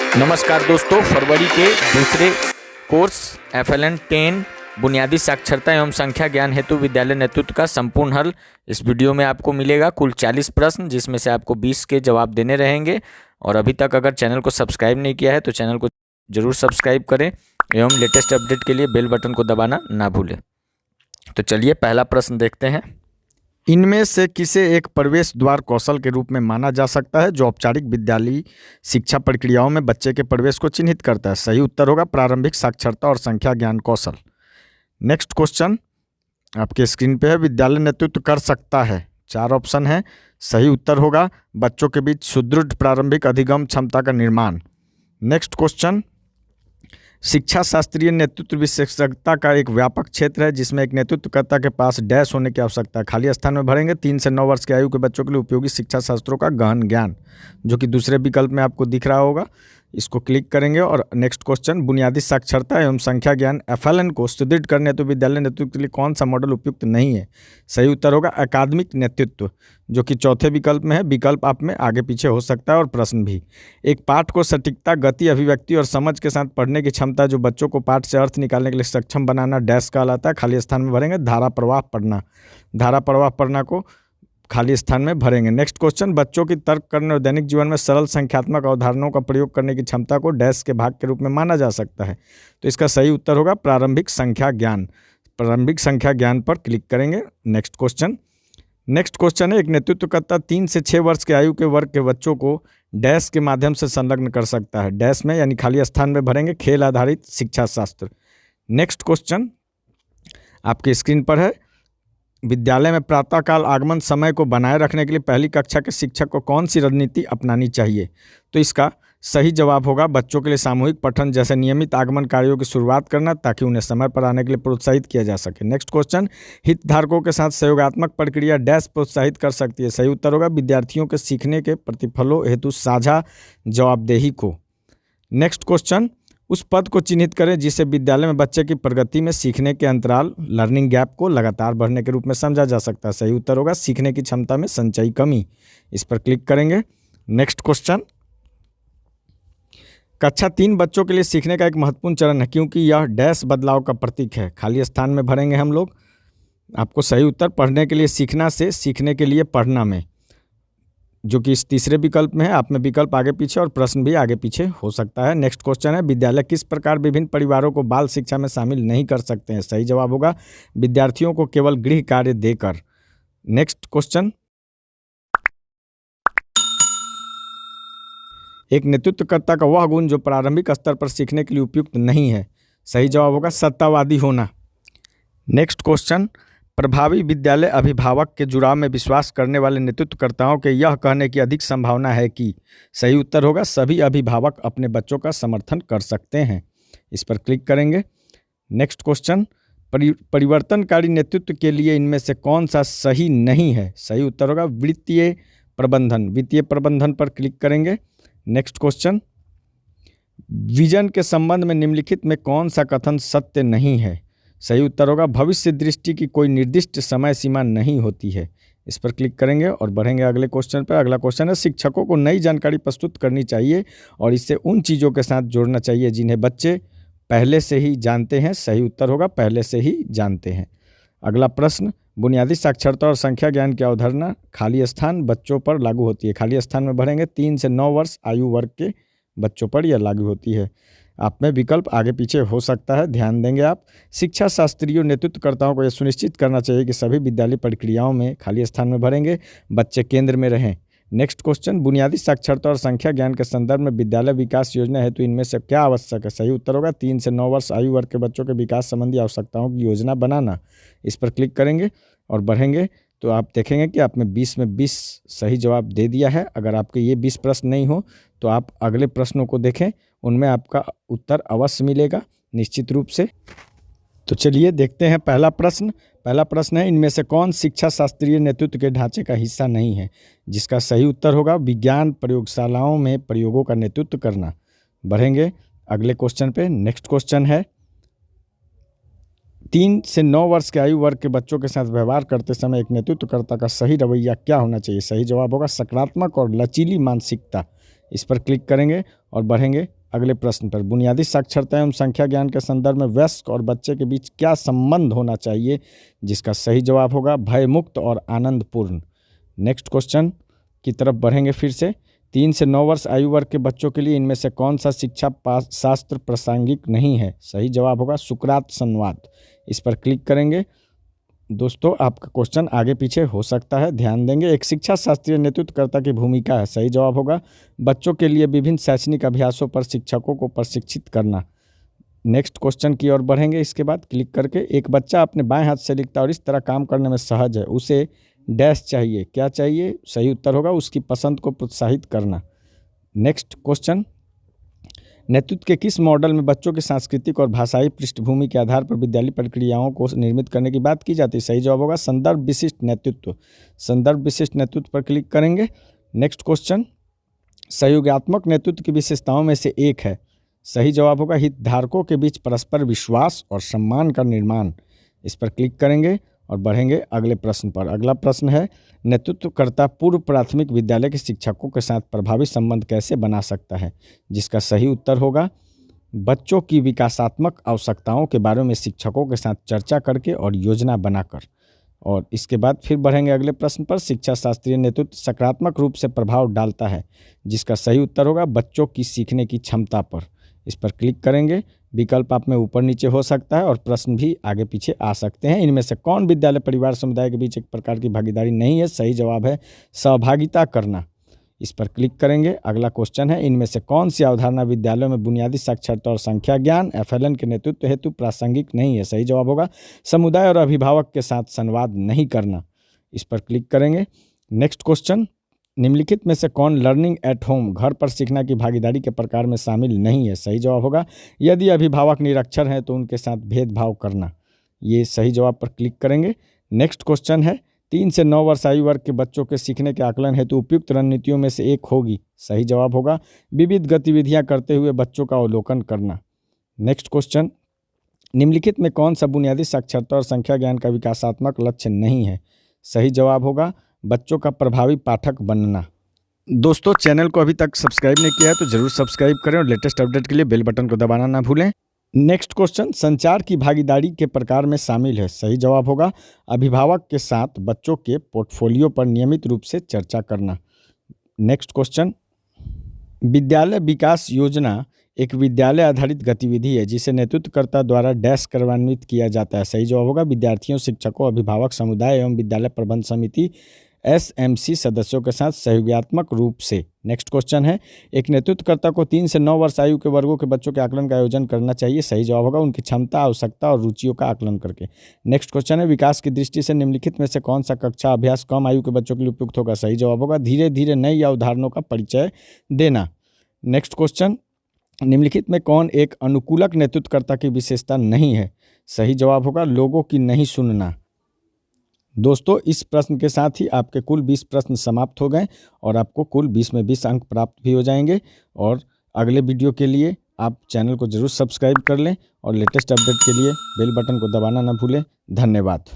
नमस्कार दोस्तों, फरवरी के दूसरे कोर्स FLN 10 बुनियादी साक्षरता एवं संख्या ज्ञान हेतु विद्यालय नेतृत्व का संपूर्ण हल इस वीडियो में आपको मिलेगा। कुल 40 प्रश्न, जिसमें से आपको 20 के जवाब देने रहेंगे। और अभी तक अगर चैनल को सब्सक्राइब नहीं किया है तो चैनल को जरूर सब्सक्राइब करें एवं लेटेस्ट अपडेट के लिए बेल बटन को दबाना ना भूलें। तो चलिए पहला प्रश्न देखते हैं। इनमें से किसे एक प्रवेश द्वार कौशल के रूप में माना जा सकता है जो औपचारिक विद्यालयी शिक्षा प्रक्रियाओं में बच्चे के प्रवेश को चिन्हित करता है? सही उत्तर होगा प्रारंभिक साक्षरता और संख्या ज्ञान कौशल। नेक्स्ट क्वेश्चन आपके स्क्रीन पे है। विद्यालय नेतृत्व कर सकता है, 4 ऑप्शन है। सही उत्तर होगा बच्चों के बीच सुदृढ़ प्रारंभिक अधिगम क्षमता का निर्माण। नेक्स्ट क्वेश्चन, शिक्षा शास्त्रीय नेतृत्व विशेषज्ञता का एक व्यापक क्षेत्र है जिसमें एक नेतृत्वकर्ता के पास डैश होने की आवश्यकता है। खाली स्थान में भरेंगे 3 से 9 वर्ष की आयु के बच्चों के लिए उपयोगी शिक्षा शास्त्रों का गहन ज्ञान, जो कि दूसरे विकल्प में आपको दिख रहा होगा। इसको क्लिक करेंगे। और नेक्स्ट क्वेश्चन, बुनियादी साक्षरता एवं संख्या ज्ञान FLN को सुदृढ़ करने तो विद्यालय नेतृत्व के लिए कौन सा मॉडल उपयुक्त नहीं है? सही उत्तर होगा अकादमिक नेतृत्व, जो कि चौथे विकल्प में है। विकल्प आप में आगे पीछे हो सकता है और प्रश्न भी। एक पाठ को सटीकता, गति, अभिव्यक्ति और समझ के साथ पढ़ने की क्षमता जो बच्चों को पाठ से अर्थ निकालने के लिए सक्षम बनाना डैश कहलाता है। खाली स्थान में भरेंगे धारा प्रवाह पढ़ना। धारा प्रवाह पढ़ना को खाली स्थान में भरेंगे। नेक्स्ट क्वेश्चन, बच्चों की तर्क करने और दैनिक जीवन में सरल संख्यात्मक अवधारणाओं का प्रयोग करने की क्षमता को डैश के भाग के रूप में माना जा सकता है। तो इसका सही उत्तर होगा प्रारंभिक संख्या ज्ञान। प्रारंभिक संख्या ज्ञान पर क्लिक करेंगे। नेक्स्ट क्वेश्चन है, एक नेतृत्वकर्ता 3 से 6 वर्ष के आयु के वर्ग के बच्चों को डैश के माध्यम से संलग्न कर सकता है। डैश में यानी खाली स्थान में भरेंगे खेल आधारित शिक्षा शास्त्र। नेक्स्ट क्वेश्चन आपकी स्क्रीन पर है। विद्यालय में प्रातःकाल आगमन समय को बनाए रखने के लिए पहली कक्षा के शिक्षक को कौन सी रणनीति अपनानी चाहिए? तो इसका सही जवाब होगा बच्चों के लिए सामूहिक पठन जैसे नियमित आगमन कार्यों की शुरुआत करना, ताकि उन्हें समय पर आने के लिए प्रोत्साहित किया जा सके। नेक्स्ट क्वेश्चन, हितधारकों के साथ सहयोगात्मक प्रक्रिया डैश प्रोत्साहित कर सकती है? सही उत्तर होगा विद्यार्थियों के सीखने के प्रतिफलों हेतु साझा जवाबदेही को। नेक्स्ट क्वेश्चन, उस पद को चिन्हित करें जिसे विद्यालय में बच्चे की प्रगति में सीखने के अंतराल लर्निंग गैप को लगातार बढ़ने के रूप में समझा जा सकता है। सही उत्तर होगा सीखने की क्षमता में संचयी कमी। इस पर क्लिक करेंगे। नेक्स्ट क्वेश्चन, कक्षा 3 बच्चों के लिए सीखने का एक महत्वपूर्ण चरण है क्योंकि यह डैश बदलाव का प्रतीक है। खाली स्थान में भरेंगे हम लोग। आपको सही उत्तर पढ़ने के लिए सीखना से सीखने के लिए पढ़ना में, जो कि इस तीसरे विकल्प में है। आप में विकल्प आगे पीछे और प्रश्न भी आगे पीछे हो सकता है। नेक्स्ट क्वेश्चन है, विद्यालय किस प्रकार विभिन्न परिवारों को बाल शिक्षा में शामिल नहीं कर सकते हैं? सही जवाब होगा विद्यार्थियों को केवल गृह कार्य देकर। नेक्स्ट क्वेश्चन, एक नेतृत्वकर्ता का वह गुण जो प्रारंभिक स्तर पर सीखने के लिए उपयुक्त नहीं है? सही जवाब होगा सत्तावादी होना। नेक्स्ट क्वेश्चन, प्रभावी विद्यालय अभिभावक के जुड़ाव में विश्वास करने वाले नेतृत्वकर्ताओं के यह कहने की अधिक संभावना है कि? सही उत्तर होगा सभी अभिभावक अपने बच्चों का समर्थन कर सकते हैं। इस पर क्लिक करेंगे। नेक्स्ट क्वेश्चन, परिवर्तनकारी नेतृत्व के लिए इनमें से कौन सा सही नहीं है? सही उत्तर होगा वित्तीय प्रबंधन। वित्तीय प्रबंधन पर क्लिक करेंगे। नेक्स्ट क्वेश्चन, विजन के संबंध में निम्नलिखित में कौन सा कथन सत्य नहीं है? सही उत्तर होगा भविष्य दृष्टि की कोई निर्दिष्ट समय सीमा नहीं होती है। इस पर क्लिक करेंगे और बढ़ेंगे अगले क्वेश्चन पर। अगला क्वेश्चन है, शिक्षकों को नई जानकारी प्रस्तुत करनी चाहिए और इसे उन चीज़ों के साथ जोड़ना चाहिए जिन्हें बच्चे पहले से ही जानते हैं। सही उत्तर होगा पहले से ही जानते हैं। अगला प्रश्न, बुनियादी साक्षरता और संख्या ज्ञान की अवधारणा खाली स्थान बच्चों पर लागू होती है। खाली स्थान में भरेंगे 3 से 9 वर्ष आयु वर्ग के बच्चों पर यह लागू होती है। आप में विकल्प आगे पीछे हो सकता है, ध्यान देंगे आप। शिक्षा शास्त्रीय नेतृत्वकर्ताओं को यह सुनिश्चित करना चाहिए कि सभी विद्यालय प्रक्रियाओं में खाली स्थान में भरेंगे बच्चे केंद्र में रहें। नेक्स्ट क्वेश्चन, बुनियादी साक्षरता और संख्या ज्ञान के संदर्भ में विद्यालय विकास योजना हेतु इनमें से क्या आवश्यक है? सही उत्तर होगा 3 से 9 वर्ष आयु वर्ग के बच्चों के विकास संबंधी आवश्यकताओं की योजना बनाना। इस पर क्लिक करेंगे और बढ़ेंगे तो आप देखेंगे कि आपने 20 में 20 सही जवाब दे दिया है। अगर आपके ये 20 प्रश्न नहीं हो तो आप अगले प्रश्नों को देखें, उनमें आपका उत्तर अवश्य मिलेगा निश्चित रूप से। तो चलिए देखते हैं पहला प्रश्न है, इनमें से कौन शिक्षा शास्त्रीय नेतृत्व के ढांचे का हिस्सा नहीं है? जिसका सही उत्तर होगा विज्ञान प्रयोगशालाओं में प्रयोगों का नेतृत्व करना। बढ़ेंगे अगले क्वेश्चन पे। नेक्स्ट क्वेश्चन है, 3 से 9 वर्ष के आयु वर्ग के बच्चों के साथ व्यवहार करते समय एक नेतृत्वकर्ता का सही रवैया क्या होना चाहिए? सही जवाब होगा सकारात्मक और लचीली मानसिकता। इस पर क्लिक करेंगे और बढ़ेंगे अगले प्रश्न पर, बुनियादी साक्षरता एवं संख्या ज्ञान के संदर्भ में वयस्क और बच्चे के बीच क्या संबंध होना चाहिए, जिसका सही जवाब होगा भयमुक्त और आनंदपूर्ण। नेक्स्ट क्वेश्चन की तरफ बढ़ेंगे फिर से। 3 से 9 वर्ष आयु वर्ग के बच्चों के लिए इनमें से कौन सा शिक्षा शास्त्र प्रासंगिक नहीं है? सही जवाब होगा सुकरात संवाद। इस पर क्लिक करेंगे। दोस्तों आपका क्वेश्चन आगे पीछे हो सकता है, ध्यान देंगे। एक शिक्षा शास्त्रीय नेतृत्वकर्ता की भूमिका है। सही जवाब होगा बच्चों के लिए विभिन्न शैक्षणिक अभ्यासों पर शिक्षकों को प्रशिक्षित करना। नेक्स्ट क्वेश्चन की ओर बढ़ेंगे इसके बाद क्लिक करके। एक बच्चा अपने बाएं हाथ से लिखता है और इस तरह काम करने में सहज है, उसे डैश चाहिए, क्या चाहिए? सही उत्तर होगा उसकी पसंद को प्रोत्साहित करना। नेक्स्ट क्वेश्चन, नेतृत्व के किस मॉडल में बच्चों की सांस्कृतिक और भाषाई पृष्ठभूमि के आधार पर विद्यालय प्रक्रियाओं को निर्मित करने की बात की जाती है? सही जवाब होगा संदर्भ विशिष्ट नेतृत्व। संदर्भ विशिष्ट नेतृत्व पर क्लिक करेंगे। नेक्स्ट क्वेश्चन, सहयोगात्मक नेतृत्व की विशेषताओं में से एक है। सही जवाब होगा हितधारकों के बीच परस्पर विश्वास और सम्मान का निर्माण। इस पर क्लिक करेंगे और बढ़ेंगे अगले प्रश्न पर। अगला प्रश्न है, नेतृत्वकर्ता पूर्व प्राथमिक विद्यालय के शिक्षकों के साथ प्रभावी संबंध कैसे बना सकता है? जिसका सही उत्तर होगा बच्चों की विकासात्मक आवश्यकताओं के बारे में शिक्षकों के साथ चर्चा करके और योजना बनाकर। और इसके बाद फिर बढ़ेंगे अगले प्रश्न पर, शिक्षा शास्त्रीय नेतृत्व सकारात्मक रूप से प्रभाव डालता है। जिसका सही उत्तर होगा बच्चों की सीखने की क्षमता पर। इस पर क्लिक करेंगे। विकल्प आप में ऊपर नीचे हो सकता है और प्रश्न भी आगे पीछे आ सकते हैं। इनमें से कौन विद्यालय परिवार समुदाय के बीच एक प्रकार की भागीदारी नहीं है? सही जवाब है सहभागिता करना। इस पर क्लिक करेंगे। अगला क्वेश्चन है, इनमें से कौन सी अवधारणा विद्यालयों में बुनियादी साक्षरता और संख्या ज्ञान FLN के नेतृत्व हेतु प्रासंगिक नहीं है? सही जवाब होगा समुदाय और अभिभावक के साथ संवाद नहीं करना। इस पर क्लिक करेंगे। नेक्स्ट क्वेश्चन, निम्नलिखित में से कौन लर्निंग एट होम घर पर सीखना की भागीदारी के प्रकार में शामिल नहीं है? सही जवाब होगा यदि अभिभावक निरक्षर हैं तो उनके साथ भेदभाव करना। ये सही जवाब पर क्लिक करेंगे। नेक्स्ट क्वेश्चन है, 3 से 9 वर्ष आयु वर्ग के बच्चों के सीखने के आकलन हेतु उपयुक्त रणनीतियों में से एक होगी। सही जवाब होगा विविध गतिविधियां करते हुए बच्चों का अवलोकन करना। नेक्स्ट क्वेश्चन, निम्नलिखित में कौन सा बुनियादी साक्षरता और संख्या ज्ञान का विकासात्मक लक्ष्य नहीं है? सही जवाब होगा बच्चों का प्रभावी पाठक बनना। दोस्तों चैनल को अभी तक सब्सक्राइब नहीं किया है तो जरूर सब्सक्राइब करें और लेटेस्ट अपडेट के लिए बेल बटन को दबाना ना भूलें। नेक्स्ट क्वेश्चन, संचार की भागीदारी के प्रकार में शामिल है। सही जवाब होगा अभिभावक के साथ बच्चों के पोर्टफोलियो पर नियमित रूप से चर्चा करना। नेक्स्ट क्वेश्चन, विद्यालय विकास योजना एक विद्यालय आधारित गतिविधि है जिसे नेतृत्वकर्ता द्वारा डैश कार्यान्वित किया जाता है। सही जवाब होगा विद्यार्थियों, शिक्षकों, अभिभावक समुदाय एवं विद्यालय प्रबंध समिति SMC सदस्यों के साथ सहयोगात्मक रूप से। नेक्स्ट क्वेश्चन है, एक नेतृत्वकर्ता को 3 से 9 वर्ष आयु के वर्गों के बच्चों के आकलन का आयोजन करना चाहिए। सही जवाब होगा उनकी क्षमता, आवश्यकता और रुचियों का आकलन करके। नेक्स्ट क्वेश्चन है, विकास की दृष्टि से निम्नलिखित में से कौन सा कक्षा अभ्यास कम आयु के बच्चों के लिए उपयुक्त होगा? सही जवाब होगा धीरे धीरे नई अवधारणाओं का परिचय देना। नेक्स्ट क्वेश्चन, निम्नलिखित में कौन एक अनुकूलक नेतृत्वकर्ता की विशेषता नहीं है? सही जवाब होगा लोगों की नहीं सुनना। दोस्तों इस प्रश्न के साथ ही आपके कुल 20 प्रश्न समाप्त हो गए और आपको कुल 20 में 20 अंक प्राप्त भी हो जाएंगे। और अगले वीडियो के लिए आप चैनल को जरूर सब्सक्राइब कर लें और लेटेस्ट अपडेट के लिए बेल बटन को दबाना ना भूलें। धन्यवाद।